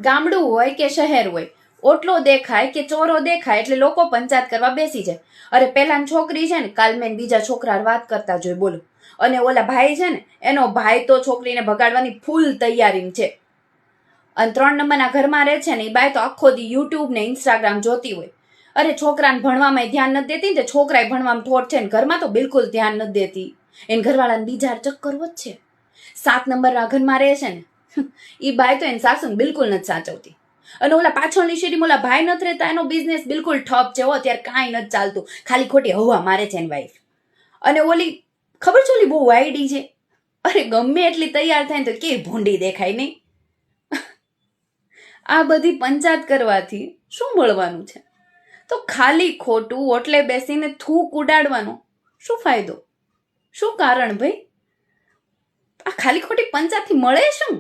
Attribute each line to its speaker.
Speaker 1: ગામડું હોય કે શહેર હોય, ઓટલો દેખાય કે ચોરો દેખાય એટલે લોકો પંચાયત કરવા બેસી જાય. અરે પેલાની છોકરી છે ને, કાલ મેં બીજા છોકરા વાત કરતા જોઈ, બોલો. અને ઓલા ભાઈ છે ને, એનો ભાઈ તો છોકરીને ભગાડવાની ફૂલ તૈયારી છે. અને 3 નંબરના ઘરમાં રહે છે ને, એ બાઈ તો આખો દી યુટ્યુબ ને ઇન્સ્ટાગ્રામ જોતી હોય. અરે છોકરાને ભણવામાં ધ્યાન નથી દેતી ને, છોકરાએ ભણવામાં ઠોઠ છે ને, ઘરમાં તો બિલકુલ ધ્યાન નથી દેતી. એને ઘરવાળાને બીજા ચક્કર જ છે. 7 નંબરના ઘરમાં રહે છે ને, એ બાઈ તો એને સાસુને બિલકુલ નથી સાચવતી. અને ઓલા પાછળની શેરીમાં ઓલા ભાઈ નથી રહેતા, એનો બિઝનેસ બિલકુલ ઠપ છે. અત્યારે કાંઈ નથી ચાલતું, ખાલી ખોટી હવા મારે છે એની વાઈફ. અને ઓલી ખબર છે, ઓલી બહુ વાયડી છે. અરે ગમે એટલી તૈયાર થાય ને તો કેવી ભૂંડી દેખાય નહીં. આ બધી પંચાયત કરવાથી શું મળવાનું છે? તો ખાલી ખોટું ઓટલે બેસીને થૂક ઉડાડવાનો શું ફાયદો? શું કારણ ભાઈ? આ ખાલી ખોટી પંચાયતથી મળે શું?